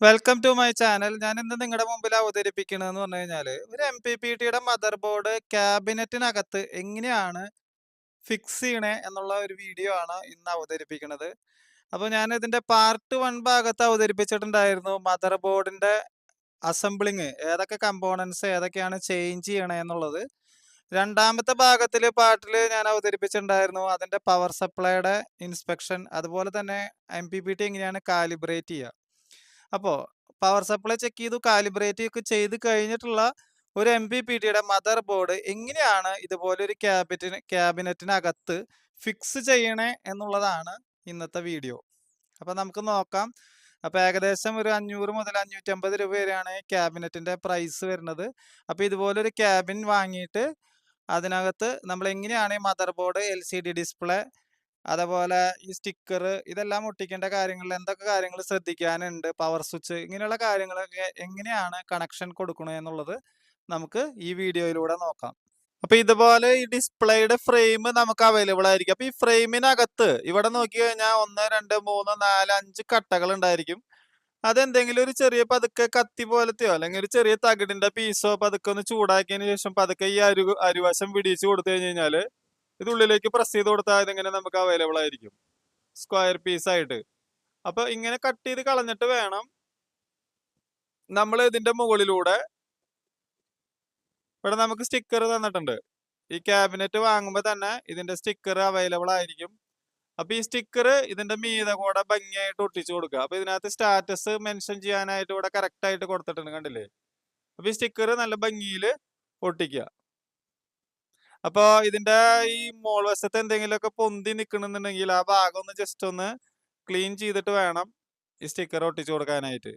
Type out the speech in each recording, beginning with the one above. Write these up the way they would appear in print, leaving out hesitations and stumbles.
Welcome to my channel. ഞാൻ ഇന്ന് നിങ്ങളുടെ മുമ്പിൽ അവതരിപ്പിക്കണതെന്ന് പറഞ്ഞു കഴിഞ്ഞാൽ ഒരു MPPTയുടെ മദർ ബോർഡ് ക്യാബിനറ്റിനകത്ത് എങ്ങനെയാണ് ഫിക്സ് ചെയ്യണേ എന്നുള്ള ഒരു വീഡിയോ ആണ് ഇന്ന് അവതരിപ്പിക്കുന്നത്. അപ്പോൾ ഞാൻ ഇതിന്റെ പാർട്ട് 1 ഭാഗത്ത് അവതരിപ്പിച്ചിട്ടുണ്ടായിരുന്നു മദർ ബോർഡിന്റെ അസംബ്ലിങ്, ഏതൊക്കെ കമ്പോണൻസ് ഏതൊക്കെയാണ് ചേഞ്ച് ചെയ്യണേ എന്നുള്ളത്. രണ്ടാമത്തെ ഭാഗത്തിൽ പാർട്ടിൽ ഞാൻ അവതരിപ്പിച്ചിട്ടുണ്ടായിരുന്നു അതിന്റെ പവർ സപ്ലൈയുടെ ഇൻസ്പെക്ഷൻ, അതുപോലെ തന്നെ MPPT എങ്ങനെയാണ് കാലിബ്രേറ്റ് ചെയ്യുക. അപ്പോൾ പവർ സപ്ലൈ ചെക്ക് ചെയ്തു, കാലിബ്രേറ്റ് ഒക്കെ ചെയ്ത് കഴിഞ്ഞിട്ടുള്ള ഒരു MPPTയുടെ മദർ ബോർഡ് എങ്ങനെയാണ് ഇതുപോലെ ഒരു ക്യാബിനറ്റിനകത്ത് ഫിക്സ് ചെയ്യണേ എന്നുള്ളതാണ് ഇന്നത്തെ വീഡിയോ. അപ്പോൾ നമുക്ക് നോക്കാം. അപ്പോൾ ഏകദേശം ഒരു 500 മുതൽ 550 രൂപ വരെയാണ് ക്യാബിനറ്റിന്റെ പ്രൈസ് വരുന്നത്. അപ്പോൾ ഇതുപോലൊരു ക്യാബിൻ വാങ്ങിയിട്ട് അതിനകത്ത് നമ്മൾ എങ്ങനെയാണ് ഈ മദർ ബോർഡ്, LCD ഡിസ്പ്ലേ, അതേപോലെ ഈ സ്റ്റിക്കർ, ഇതെല്ലാം ഒട്ടിക്കേണ്ട കാര്യങ്ങളിൽ എന്തൊക്കെ കാര്യങ്ങൾ ശ്രദ്ധിക്കാനുണ്ട്, പവർ സ്വിച്ച്, ഇങ്ങനെയുള്ള കാര്യങ്ങളൊക്കെ എങ്ങനെയാണ് കണക്ഷൻ കൊടുക്കണത് എന്നുള്ളത് നമുക്ക് ഈ വീഡിയോയിലൂടെ നോക്കാം. അപ്പൊ ഇതുപോലെ ഈ ഡിസ്പ്ലേയുടെ ഫ്രെയിം നമുക്ക് അവൈലബിൾ ആയിരിക്കും. അപ്പൊ ഈ ഫ്രെയിമിനകത്ത് ഇവിടെ നോക്കി കഴിഞ്ഞാൽ 1 2 3 4 5 കട്ടകൾ ഉണ്ടായിരിക്കും. അതെന്തെങ്കിലും ഒരു ചെറിയ പതുക്കെ കത്തി പോലത്തെയോ അല്ലെങ്കിൽ ഒരു ചെറിയ തകിടിന്റെ പീസോ പതുക്കെ ഒന്ന് ചൂടാക്കിയതിന് ശേഷം പതുക്കെ ഈ അരുവശം പിടിച്ചു കൊടുത്തു കഴിഞ്ഞ് കഴിഞ്ഞാൽ ഇതുള്ളിലേക്ക് പ്രസ് ചെയ്ത് കൊടുത്താൽ ഇതിങ്ങനെ നമുക്ക് അവൈലബിൾ ആയിരിക്കും, സ്ക്വയർ പീസ് ആയിട്ട്. അപ്പൊ ഇങ്ങനെ കട്ട് ചെയ്ത് കളഞ്ഞിട്ട് വേണം നമ്മൾ ഇതിന്റെ മുകളിലൂടെ, ഇവിടെ നമുക്ക് സ്റ്റിക്കർ തന്നിട്ടുണ്ട്. ഈ ക്യാബിനറ്റ് വാങ്ങുമ്പോൾ തന്നെ ഇതിന്റെ സ്റ്റിക്കർ അവൈലബിൾ ആയിരിക്കും. അപ്പൊ ഈ സ്റ്റിക്കർ ഇതിന്റെ മീതെ കൂടെ ഭംഗിയായിട്ട് ഒട്ടിച്ചു കൊടുക്കുക. അപ്പൊ ഇതിനകത്ത് സ്റ്റാറ്റസ് മെൻഷൻ ചെയ്യാനായിട്ട് ഇവിടെ കറക്റ്റ് ആയിട്ട് കൊടുത്തിട്ടുണ്ട്, കണ്ടില്ലേ? അപ്പൊ ഈ സ്റ്റിക്കർ നല്ല ഭംഗിയിൽ ഒട്ടിക്കുക. അപ്പൊ ഇതിന്റെ ഈ മോൾ വശത്ത് എന്തെങ്കിലുമൊക്കെ പൊന്തി നിൽക്കണമെന്നുണ്ടെങ്കിൽ ആ ഭാഗം ഒന്ന് ജസ്റ്റ് ഒന്ന് ക്ലീൻ ചെയ്തിട്ട് വേണം ഈ സ്റ്റിക്കർ ഒട്ടിച്ചു കൊടുക്കാനായിട്ട്.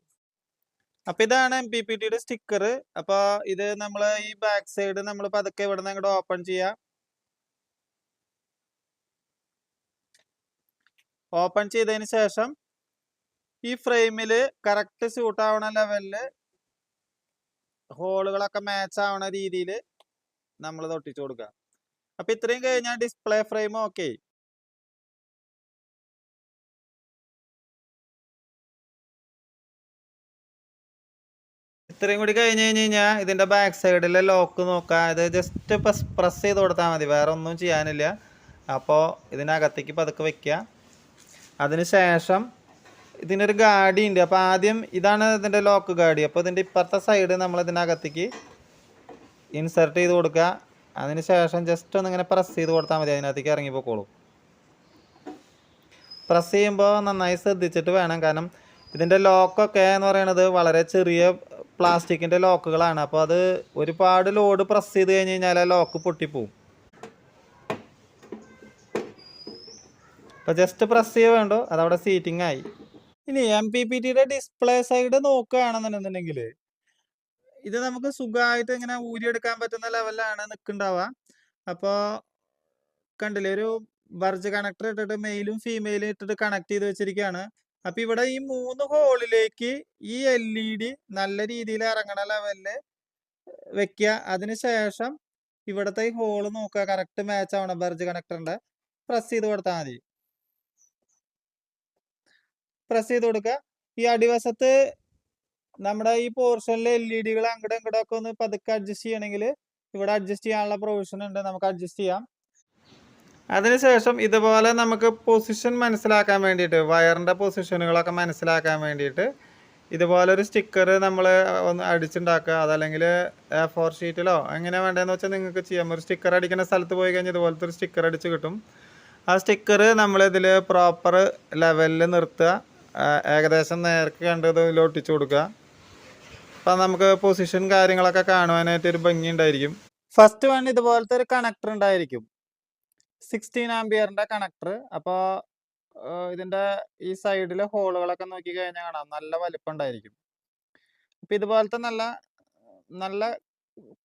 അപ്പൊ ഇതാണ് MPPTയുടെ സ്റ്റിക്കർ. അപ്പൊ ഇത് നമ്മൾ ഈ ബാക്ക് സൈഡ് നമ്മൾ പതുക്കെ ഇവിടെ നിന്ന് അങ്ങോട്ട് ഓപ്പൺ ചെയ്യാം. ഓപ്പൺ ചെയ്തതിന് ശേഷം ഈ ഫ്രെയിമില് കറക്റ്റ് സ്യൂട്ട് ആവണ ലെവലില് ഹോളുകളൊക്കെ മാച്ച് ആവണ രീതിയിൽ നമ്മൾ ഇത് ഒട്ടിച്ചു കൊടുക്കുക. അപ്പൊ ഇത്രയും കഴിഞ്ഞാൽ ഡിസ്പ്ലേ ഫ്രെയിം ഓക്കെ. ഇത്രയും കൂടി കഴിഞ്ഞ് കഴിഞ്ഞാൽ ഇതിന്റെ ബാക്ക് സൈഡിലെ ലോക്ക് നോക്കാം. ഇത് ജസ്റ്റ് പ്രസ് ചെയ്ത് കൊടുത്താൽ മതി, വേറെ ഒന്നും ചെയ്യാനില്ല. അപ്പോൾ ഇതിനകത്തേക്ക് പതുക്കെ വെക്കുക. അതിനുശേഷം ഇതിനൊരു ഗാഡി ഉണ്ട്. അപ്പോൾ ആദ്യം ഇതാണ് ഇതിൻ്റെ ലോക്ക് ഗാഡി. അപ്പോൾ ഇതിൻ്റെ ഇപ്പുറത്തെ സൈഡ് നമ്മൾ ഇതിനകത്തേക്ക് ഇൻസെർട്ട് ചെയ്ത് കൊടുക്കുക. അതിനുശേഷം ജസ്റ്റ് ഒന്ന് ഇങ്ങനെ പ്രസ് ചെയ്ത് കൊടുത്താൽ മതി, അതിനകത്തേക്ക് ഇറങ്ങിപ്പോക്കോളും. പ്രസ് ചെയ്യുമ്പോൾ നന്നായി ശ്രദ്ധിച്ചിട്ട് വേണം, കാരണം ഇതിൻ്റെ ലോക്കൊക്കെ എന്ന് പറയുന്നത് വളരെ ചെറിയ പ്ലാസ്റ്റിക്കിൻ്റെ ലോക്കുകളാണ്. അപ്പോൾ അത് ഒരുപാട് ലോഡ് പ്രസ് ചെയ്ത് കഴിഞ്ഞ് കഴിഞ്ഞാൽ ആ ലോക്ക് പൊട്ടിപ്പോവും. അപ്പോൾ ജസ്റ്റ് പ്രസ് ചെയ്യുക വേണ്ടോ, അതവിടെ സീറ്റിംഗ് ആയി. ഇനി MPPTയുടെ ഡിസ്പ്ലേ സൈഡ് നോക്കുകയാണെന്നുണ്ടെങ്കിൽ ഇത് നമുക്ക് സുഖമായിട്ട് ഇങ്ങനെ ഊരിയെടുക്കാൻ പറ്റുന്ന ലെവലിലാണ് നിൽക്കുന്നുണ്ടാവുക. അപ്പോൾ കണ്ടില്ലേ, ഒരു ബർജ് കണക്ടർ ഇട്ടിട്ട് മെയിലും ഫീമെയിലും ഇട്ടിട്ട് കണക്ട് ചെയ്ത് വെച്ചിരിക്കുകയാണ്. അപ്പൊ ഇവിടെ ഈ 3 ഹോളിലേക്ക് ഈ LED നല്ല രീതിയിൽ ഇറങ്ങണ ലെവലില് വെക്കുക. അതിനുശേഷം ഇവിടത്തെ ഈ ഹോള് നോക്കുക, കറക്റ്റ് മാച്ച് ആവണം ബർജ് കണക്ടറിന്റെ. പ്രസ് ചെയ്ത് കൊടുത്താൽ മതി. പ്രസ് ചെയ്ത് കൊടുക്കുക. ഈ അടിവശത്ത് നമ്മുടെ ഈ പോർഷനിലെ LED അങ്ങോട്ടും ഇങ്ങോട്ടും ഒക്കെ ഒന്ന് പതുക്കെ അഡ്ജസ്റ്റ് ചെയ്യണമെങ്കിൽ ഇവിടെ അഡ്ജസ്റ്റ് ചെയ്യാനുള്ള പ്രൊവിഷൻ ഉണ്ട്, നമുക്ക് അഡ്ജസ്റ്റ് ചെയ്യാം. അതിനുശേഷം ഇതുപോലെ നമുക്ക് പൊസിഷൻ മനസ്സിലാക്കാൻ വേണ്ടിയിട്ട്, വയറിൻ്റെ പൊസിഷനുകളൊക്കെ മനസ്സിലാക്കാൻ വേണ്ടിയിട്ട് ഇതുപോലൊരു സ്റ്റിക്കർ നമ്മൾ ഒന്ന് അടിച്ചുണ്ടാക്കുക. അതല്ലെങ്കിൽ A4 ഷീറ്റിലോ എങ്ങനെ വേണ്ടതെന്ന് വെച്ചാൽ നിങ്ങൾക്ക് ചെയ്യാം. ഒരു സ്റ്റിക്കർ അടിക്കുന്ന സ്ഥലത്ത് പോയി കഴിഞ്ഞാൽ ഇതുപോലത്തെ ഒരു സ്റ്റിക്കർ അടിച്ച് കിട്ടും. ആ സ്റ്റിക്കർ നമ്മളിതിൽ പ്രോപ്പർ ലെവലിൽ നിർത്തുക. ഏകദേശം നേർക്ക് കണ്ടത് ഇതിൽ ഒട്ടിച്ചു കൊടുക്കുക. അപ്പം നമുക്ക് പൊസിഷൻ കാര്യങ്ങളൊക്കെ കാണുവാനായിട്ട് ഒരു ഭംഗി ഉണ്ടായിരിക്കും. ഫസ്റ്റ് വൺ ഇതുപോലത്തെ ഒരു കണക്ടർ ഉണ്ടായിരിക്കും, 16 ആംപിയറിന്റെ കണക്ടർ. അപ്പോൾ ഇതിന്റെ ഈ സൈഡിലെ ഹോളുകളൊക്കെ നോക്കി കഴിഞ്ഞാൽ കാണാം, നല്ല വലിപ്പം ഉണ്ടായിരിക്കും. അപ്പൊ ഇതുപോലത്തെ നല്ല നല്ല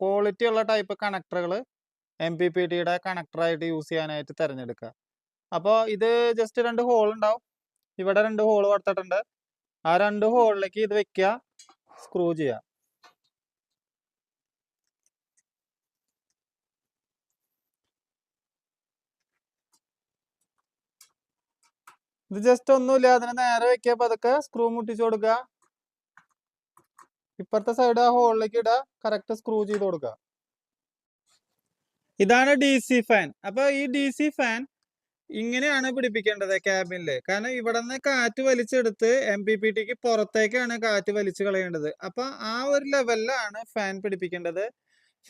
ക്വാളിറ്റി ഉള്ള ടൈപ്പ് കണക്ടറുകൾ MPPTയുടെ കണക്ടറായിട്ട് യൂസ് ചെയ്യാനായിട്ട് തിരഞ്ഞെടുക്കുക. അപ്പോൾ ഇത് ജസ്റ്റ് 2 ഹോൾ ഉണ്ടാവും. ഇവിടെ 2 ഹോൾ കൊടുത്തിട്ടുണ്ട്. ആ 2 ഹോളിലേക്ക് ഇത് വെക്കുക, സ്ക്രൂ ചെയ്യുക. ഇത് ജസ്റ്റ് ഒന്നുമില്ല, അതിന് നേരെ വെക്കുക, പതുക്കെ സ്ക്രൂ മുട്ടിച്ചു കൊടുക്കുക. ഇപ്പുറത്തെ സൈഡ് ആ ഹോളിലേക്ക് ഇടുക, കറക്റ്റ് സ്ക്രൂ ചെയ്ത് കൊടുക്കുക. ഇതാണ് DC ഫാൻ. അപ്പൊ ഈ DC ഫാൻ ഇങ്ങനെയാണ് പിടിപ്പിക്കേണ്ടത് ക്യാബിനില്. കാരണം ഇവിടെ നിന്ന് കാറ്റ് വലിച്ചെടുത്ത് MPPTക്ക് പുറത്തേക്കാണ് കാറ്റ് വലിച്ചു കളയേണ്ടത്. അപ്പൊ ആ ഒരു ലെവലിലാണ് ഫാൻ പിടിപ്പിക്കേണ്ടത്.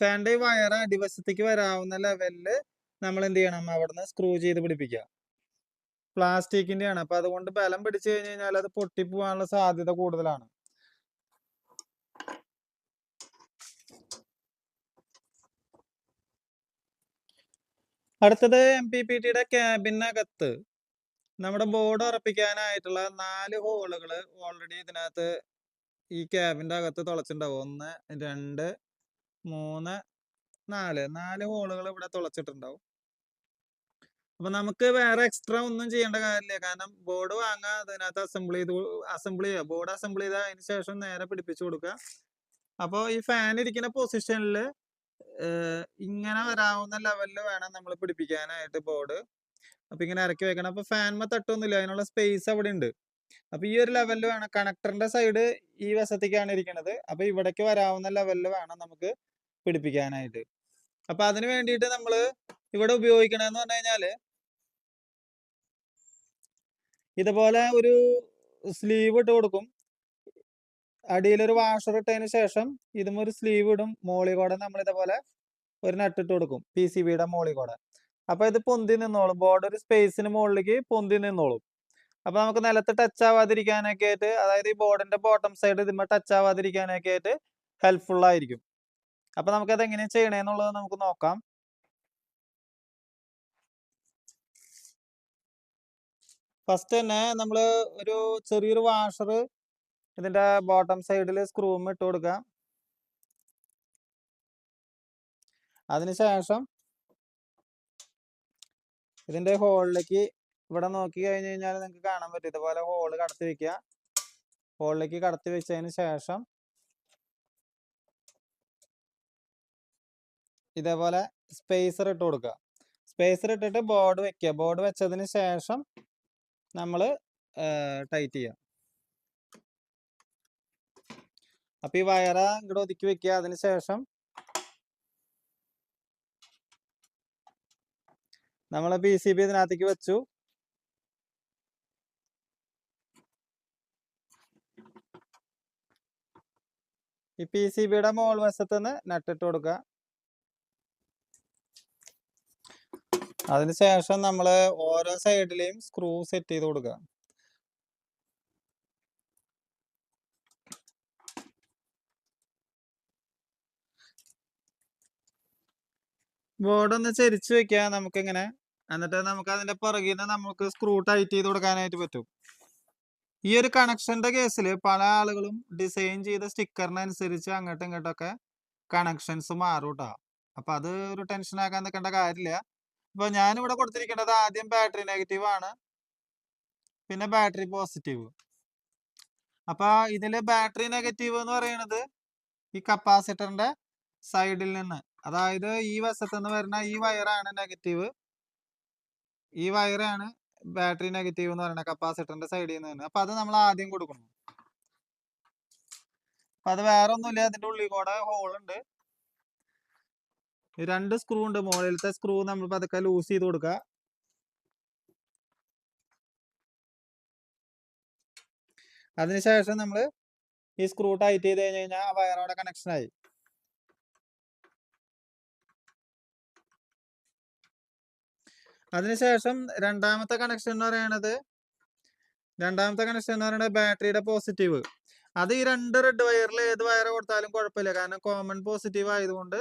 ഫാനിന്റെ വയർ അടിവശത്തേക്ക് വരാവുന്ന ലെവലില് നമ്മൾ എന്ത് ചെയ്യണം, അവിടുന്ന് സ്ക്രൂ ചെയ്ത് പിടിപ്പിക്കുക. പ്ലാസ്റ്റിക്കിന്റെ ആണ്. അപ്പൊ അതുകൊണ്ട് ബലം പിടിച്ചു കഴിഞ്ഞാൽ അത് പൊട്ടിപ്പോവാനുള്ള സാധ്യത കൂടുതലാണ്. അടുത്തത് MPPTയുടെ ക്യാബിനകത്ത് നമ്മുടെ ബോർഡ് ഉറപ്പിക്കാനായിട്ടുള്ള 4 ഹോളുകൾ ഓൾറെഡി ഇതിനകത്ത് ഈ ക്യാബിന്റെ അകത്ത് തുളച്ചിട്ടുണ്ടാവും. 1, 2, 3, 4 ഹോളുകൾ ഇവിടെ തുളച്ചിട്ടുണ്ടാവും. അപ്പൊ നമുക്ക് വേറെ എക്സ്ട്രാ ഒന്നും ചെയ്യേണ്ട കാര്യമില്ല. കാരണം ബോർഡ് വാങ്ങാൻ അതിനകത്ത് അസംബിൾ ചെയ്യുക. ബോർഡ് അസംബിൾ ചെയ്ത അതിന് ശേഷം നേരെ പിടിപ്പിച്ചു കൊടുക്കുക. അപ്പോൾ ഈ ഫാൻ ഇരിക്കുന്ന പൊസിഷനിൽ ഇങ്ങനെ വരാവുന്ന ലെവലിൽ വേണം നമ്മൾ പിടിപ്പിക്കാനായിട്ട് ബോർഡ്. അപ്പൊ ഇങ്ങനെ ഇറക്കി വെക്കണം. അപ്പൊ ഫാൻമ തട്ടൊന്നുമില്ല, അതിനുള്ള സ്പേസ് അവിടെ ഉണ്ട്. അപ്പൊ ഈ ഒരു ലെവലിൽ വേണം. കണക്ടറിന്റെ സൈഡ് ഈ വശത്തേക്കാണ് ഇരിക്കുന്നത്. അപ്പൊ ഇവിടേക്ക് വരാവുന്ന ലെവലിൽ വേണം നമുക്ക് പിടിപ്പിക്കാനായിട്ട്. അപ്പൊ അതിന് വേണ്ടിയിട്ട് നമ്മൾ ഇവിടെ ഉപയോഗിക്കണമെന്ന് പറഞ്ഞു കഴിഞ്ഞാല് ഇതുപോലെ ഒരു സ്ലീവ് ഇട്ട് കൊടുക്കും. അടിയിലൊരു വാഷർ ഇട്ടതിന് ശേഷം ഇതും ഒരു സ്ലീവ് ഇടും. മോളി കൂടെ നമ്മൾ ഇതുപോലെ ഒരു നട്ട് ഇട്ട് കൊടുക്കും, PCBയുടെ മോളി കൂടെ. അപ്പൊ ഇത് പൊന്തി നിന്നോളും. ബോർഡ് ഒരു സ്പേസിന് മുകളിലേക്ക് പൊന്തി നിന്നോളും. അപ്പൊ നമുക്ക് നിലത്ത് ടച്ച് ആവാതിരിക്കാനൊക്കെ ആയിട്ട്, അതായത് ഈ ബോർഡിന്റെ ബോട്ടം സൈഡ് ഇതുമ്മ ടച്ച് ആവാതിരിക്കാനൊക്കെ ആയിട്ട് ഹെൽപ്ഫുൾ ആയിരിക്കും. അപ്പൊ നമുക്കത് എങ്ങനെ ചെയ്യണേന്നുള്ളത് നമുക്ക് നോക്കാം. ഫസ്റ്റ് തന്നെ നമ്മൾ ഒരു ചെറിയൊരു വാഷർ ഇതിന്റെ ബോട്ടം സൈഡിൽ സ്ക്രൂ ഇട്ട് കൊടുക്കാം. അതിനുശേഷം ഇതിന്റെ ഹോളിലേക്ക് ഇവിടെ നോക്കി കഴിഞ്ഞ് കഴിഞ്ഞാൽ നിങ്ങൾക്ക് കാണാൻ പറ്റും, ഇതുപോലെ ഹോള് കടത്തി വെക്കുക. ഹോളിലേക്ക് കടത്തി വെച്ചതിന് ശേഷം ഇതേപോലെ സ്പേസർ ഇട്ട് കൊടുക്കുക. സ്പേസർ ഇട്ടിട്ട് ബോർഡ് വെക്കുക. ബോർഡ് വെച്ചതിന് ശേഷം നമ്മൾ ടൈറ്റ് ചെയ്യുക. അപ്പൊ ഈ വയറ ഇങ്ങോട്ട് ഒതുക്കി വെക്കുക. അതിന് ശേഷം നമ്മൾ PCB ഇതിനകത്തേക്ക് വെച്ചു. ഈ PCBയുടെ മോൾ വശത്ത് നിന്ന് നട്ടിട്ട് കൊടുക്കുക. അതിനുശേഷം നമ്മൾ ഓരോ സൈഡിലെയും സ്ക്രൂ സെറ്റ് ചെയ്ത് കൊടുക്കുക. ബോർഡ് ഒന്ന് ചെരിച്ച് വെക്കുക നമുക്കിങ്ങനെ. എന്നിട്ട് നമുക്ക് അതിന്റെ പുറകിൽ നിന്ന് നമുക്ക് സ്ക്രൂ ടൈറ്റ് ചെയ്ത് കൊടുക്കാനായിട്ട് പറ്റും. ഈ ഒരു കണക്ഷന്റെ കേസിൽ പല ആളുകളും ഡിസൈൻ ചെയ്ത സ്റ്റിക്കറിനനുസരിച്ച് അങ്ങോട്ടും ഇങ്ങോട്ടൊക്കെ കണക്ഷൻസ് മാറും കേട്ടോ. അപ്പൊ അത് ഒരു ടെൻഷൻ ആക്കാൻ നിൽക്കേണ്ട കാര്യമില്ല. അപ്പൊ ഞാനിവിടെ കൊടുത്തിരിക്കുന്നത് ആദ്യം ബാറ്ററി നെഗറ്റീവ് ആണ്, പിന്നെ ബാറ്ററി പോസിറ്റീവ്. അപ്പൊ ഇതില് ബാറ്ററി നെഗറ്റീവ് എന്ന് പറയുന്നത് ഈ കപ്പാസിറ്ററിന്റെ സൈഡിൽ നിന്ന്, അതായത് ഈ വശത്ത് നിന്ന് വരുന്ന ഈ വയറാണ് നെഗറ്റീവ്. ഈ വയറാണ് ബാറ്ററി നെഗറ്റീവ് എന്ന് പറയുന്നത്, കപ്പാസിറ്ററിന്റെ സൈഡിൽ നിന്ന് തന്നെ. അപ്പൊ അത് നമ്മൾ ആദ്യം കൊടുക്കണം. അപ്പൊ അത് വേറെ ഒന്നുമില്ല, അതിന്റെ ഉള്ളിൽ കൂടെ ഹോൾ ഉണ്ട്. 2 സ്ക്രൂ ഉണ്ട്. മുകളിലത്തെ സ്ക്രൂ നമ്മൾ പതുക്കെ ലൂസ് ചെയ്ത് കൊടുക്കുക. അതിനുശേഷം നമ്മൾ ഈ സ്ക്രൂ ടൈറ്റ് ചെയ്ത് കഴിഞ്ഞ് കഴിഞ്ഞാൽ ആ വയറോടെ കണക്ഷൻ ആയി. അതിനുശേഷം രണ്ടാമത്തെ കണക്ഷൻ എന്ന് പറയുന്നത് ബാറ്ററിയുടെ പോസിറ്റീവ്. അത് ഈ 2 റെഡ് വയറിൽ ഏത് വയർ കൊടുത്താലും കുഴപ്പമില്ല. കാരണം കോമൺ പോസിറ്റീവ് ആയതുകൊണ്ട്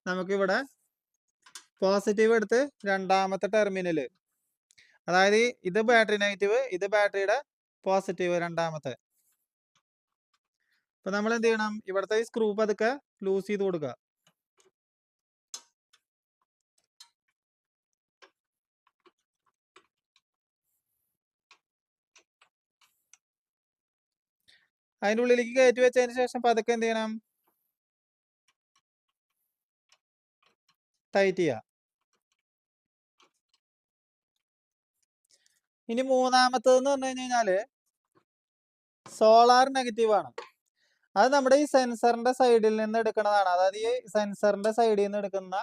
നമുക്കിവിടെ പോസിറ്റീവ് എടുത്ത് രണ്ടാമത്തെ ടെർമിനല്, അതായത് ഇത് ബാറ്ററി നെഗറ്റീവ്, ഇത് ബാറ്ററിയുടെ പോസിറ്റീവ് രണ്ടാമത്തെ. അപ്പൊ നമ്മൾ എന്ത് ചെയ്യണം, ഇവിടുത്തെ ഈ സ്ക്രൂ പതുക്കെ ലൂസ് ചെയ്ത് കൊടുക്കുക. അതിൻ്റെ ഉള്ളിലേക്ക് കയറ്റി വെച്ചതിന് ശേഷം പതുക്കെ എന്ത് ചെയ്യണം, ടൈറ്റ് ചെയ്യുക. ഇനി മൂന്നാമത്തേന്ന് പറഞ്ഞു കഴിഞ്ഞാല് സോളാർ നെഗറ്റീവ് ആണ്. അത് നമ്മുടെ ഈ സെൻസറിന്റെ സൈഡിൽ നിന്ന് എടുക്കുന്നതാണ്. അതായത് ഈ സെൻസറിന്റെ സൈഡിൽ നിന്ന് എടുക്കുന്ന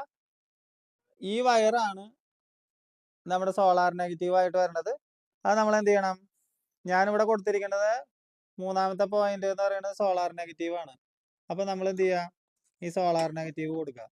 ഈ വയറാണ് നമ്മുടെ സോളാർ നെഗറ്റീവ് ആയിട്ട് വരുന്നത്. അത് നമ്മൾ എന്ത് ചെയ്യണം? ഞാനിവിടെ കൊടുത്തിരിക്കുന്നത് മൂന്നാമത്തെ പോയിന്റ് എന്ന് പറയുന്നത് സോളാർ നെഗറ്റീവ് ആണ്. അപ്പൊ നമ്മൾ എന്ത് ചെയ്യുക? ഈ സോളാർ നെഗറ്റീവ് കൊടുക്കുക.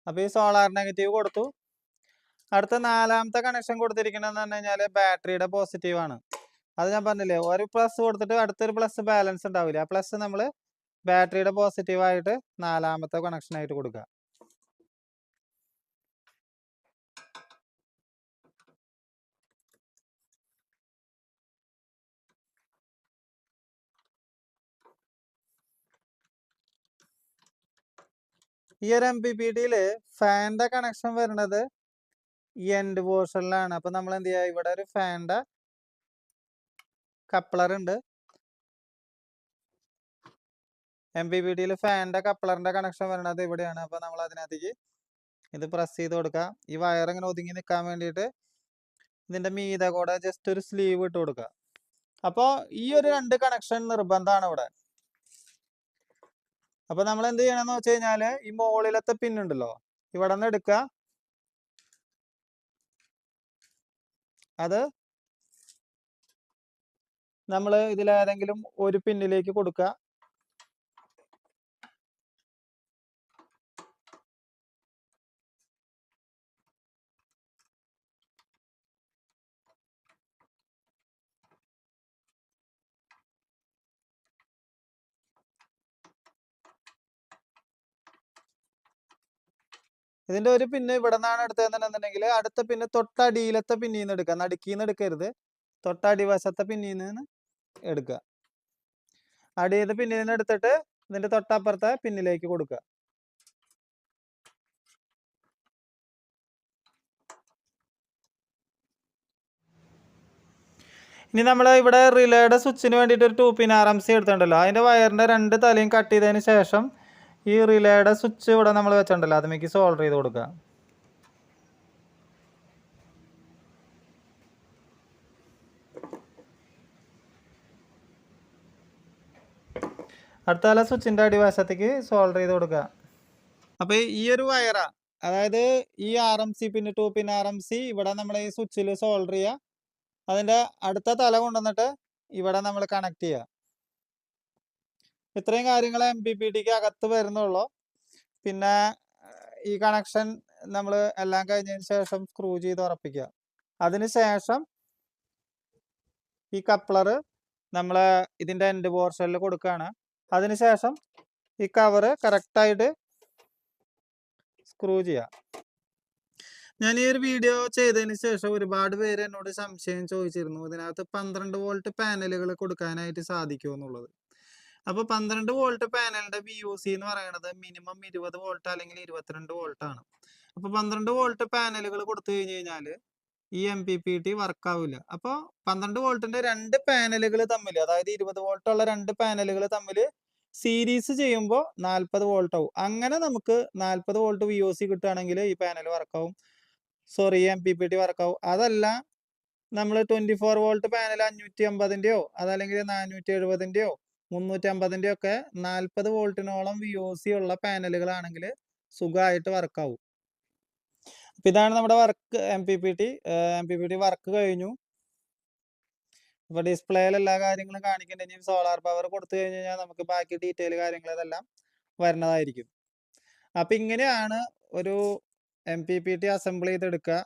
അപ്പൊ ഈ സോളാർ നെഗറ്റീവ് കൊടുത്തു. അടുത്ത നാലാമത്തെ കണക്ഷൻ കൊടുത്തിരിക്കണമെന്ന് പറഞ്ഞു കഴിഞ്ഞാൽ ബാറ്ററിയുടെ പോസിറ്റീവ് ആണ്. അത് ഞാൻ പറഞ്ഞില്ലേ, ഒരു പ്ലസ് കൊടുത്തിട്ട് അടുത്തൊരു പ്ലസ് ബാലൻസ് ഉണ്ടാവില്ല. ആ പ്ലസ് നമ്മൾ ബാറ്ററിയുടെ പോസിറ്റീവ് ആയിട്ട് നാലാമത്തെ കണക്ഷൻ ആയിട്ട് കൊടുക്കുക. ഈ ഒരു MPPT-യില് ഫാനിന്റെ കണക്ഷൻ വരുന്നത് ഈ എൻഡ് പോർഷനിലാണ്. അപ്പൊ നമ്മൾ എന്ത് ചെയ്യുക? ഇവിടെ ഒരു ഫാനിന്റെ കപ്ലർ ഉണ്ട്. MPPT-യിൽ ഫാനിന്റെ കപ്ലറിന്റെ കണക്ഷൻ വരുന്നത് ഇവിടെയാണ്. അപ്പൊ നമ്മൾ അതിനകത്തേക്ക് ഇത് പ്രസ് ചെയ്ത് കൊടുക്കുക. ഈ വയർ ഇങ്ങനെ ഒതുങ്ങി നിൽക്കാൻ വേണ്ടിയിട്ട് ഇതിന്റെ മീതെ കൂടെ ജസ്റ്റ് ഒരു സ്ലീവ് ഇട്ട് കൊടുക്കുക. അപ്പൊ ഈ ഒരു 2 കണക്ഷൻ നിർബന്ധമാണ് ഇവിടെ. അപ്പൊ നമ്മൾ എന്ത് ചെയ്യണമെന്ന് വെച്ച് കഴിഞ്ഞാല് ഈ മുകളിലത്തെ പിന്നുണ്ടല്ലോ, ഇവിടെ നിന്ന് എടുക്കുക. അത് നമ്മൾ ഇതിലേതെങ്കിലും ഒരു പിന്നിലേക്ക് കൊടുക്കുക. ഇതിന്റെ ഒരു പിന്ന് ഇവിടെ നിന്നാണ് എടുത്തതെന്നുണ്ടെങ്കിൽ അടുത്ത പിന്ന് തൊട്ടടിയിലത്തെ പിന്നിൽ നിന്ന് എടുക്കുക. നടുക്കിന്ന് എടുക്കരുത്, തൊട്ടടിവശത്തെ പിന്നിൽ നിന്ന് എടുക്കുക. അടിയിലത്തെ പിന്നിൽ നിന്ന് എടുത്തിട്ട് ഇതിന്റെ തൊട്ടപ്പുറത്തെ പിന്നിലേക്ക് കൊടുക്കുക. ഇനി നമ്മൾ ഇവിടെ റിലേയുടെ സ്വിച്ചിന് വേണ്ടിയിട്ട് ഒരു 2 പിൻ RMC എടുത്തിട്ടുണ്ടല്ലോ, അതിന്റെ വയറിന്റെ 2 തലയും കട്ട് ചെയ്തതിന് ശേഷം ഈ റിലേയുടെ സ്വിച്ച് ഇവിടെ നമ്മൾ വെച്ചിട്ടുണ്ടല്ലോ, അതിലേക്ക് സോൾഡർ ചെയ്ത് കൊടുക്കുക. അടുത്ത തല സ്വിച്ചിന്റെ അടിവശത്തേക്ക് സോൾഡർ ചെയ്ത് കൊടുക്കുക. അപ്പൊ ഈ ഒരു വയറാ, അതായത് ഈ RMC പിന്നെ 2 പിൻ RMC ഇവിടെ നമ്മൾ ഈ സ്വിച്ചിൽ സോൾഡർ ചെയ്യുക. അതിന്റെ അടുത്ത തല കൊണ്ടുവന്നിട്ട് ഇവിടെ നമ്മൾ കണക്ട് ചെയ്യുക. ഇത്രയും കാര്യങ്ങൾ MPPT-ക്ക് അകത്ത് വരുന്നുള്ളൂ. പിന്നെ ഈ കണക്ഷൻ നമ്മൾ എല്ലാം കഴിഞ്ഞതിന് ശേഷം സ്ക്രൂ ചെയ്ത് ഉറപ്പിക്കുക. അതിനുശേഷം ഈ കപ്ലർ നമ്മളെ ഇതിന്റെ എൻഡ് പോർഷനിൽ കൊടുക്കുകയാണ്. അതിനുശേഷം ഈ കവറ് കറക്റ്റായിട്ട് സ്ക്രൂ ചെയ്യുക. ഞാൻ ഈ ഒരു വീഡിയോ ചെയ്തതിന് ശേഷം ഒരുപാട് പേര് എന്നോട് സംശയം ചോദിച്ചിരുന്നു, ഇതിനകത്ത് 12 വോൾട്ട് പാനലുകൾ കൊടുക്കാനായിട്ട് സാധിക്കുമോ എന്നുള്ളത്. അപ്പൊ 12 വോൾട്ട് പാനലിന്റെ VOC എന്ന് പറയുന്നത് മിനിമം 20 വോൾട്ട് അല്ലെങ്കിൽ 22 വോൾട്ട് ആണ്. അപ്പൊ 12 വോൾട്ട് പാനലുകൾ കൊടുത്തു കഴിഞ്ഞു കഴിഞ്ഞാൽ ഈ MPPT വർക്ക് ആവില്ല. അപ്പോൾ 12 വോൾട്ടിന്റെ 2 പാനലുകൾ തമ്മിൽ, അതായത് 20 വോൾട്ട് ഉള്ള 2 പാനലുകൾ തമ്മിൽ സീരീസ് ചെയ്യുമ്പോൾ 40 വോൾട്ട് ആവും. അങ്ങനെ നമുക്ക് 40 വോൾട്ട് VOC കിട്ടുകയാണെങ്കിൽ ഈ പാനൽ വർക്കാവും, സോറി MPPT വർക്കാവും. അതല്ല നമ്മൾ 24 വോൾട്ട് പാനൽ 550-ന്റെയോ അതല്ലെങ്കിൽ 470-ന്റെയോ 350-ന്റെയോ ഒക്കെ 40 വോൾട്ടിനോളം VOC ഉള്ള പാനലുകളാണെങ്കിൽ സുഖമായിട്ട് വർക്കാവും. അപ്പൊ ഇതാണ് നമ്മുടെ വർക്ക് MPPT വർക്ക് കഴിഞ്ഞു. അപ്പൊ ഡിസ്പ്ലേയിൽ എല്ലാ കാര്യങ്ങളും കാണിക്കുന്നുണ്ട്. ഇനി സോളാർ പവർ കൊടുത്തു കഴിഞ്ഞ് കഴിഞ്ഞാൽ നമുക്ക് ബാക്കി ഡീറ്റെയിൽ കാര്യങ്ങൾ ഇതെല്ലാം വരുന്നതായിരിക്കും. അപ്പൊ ഇങ്ങനെയാണ് ഒരു MPPT അസംബിൾ ചെയ്തെടുക്കുക.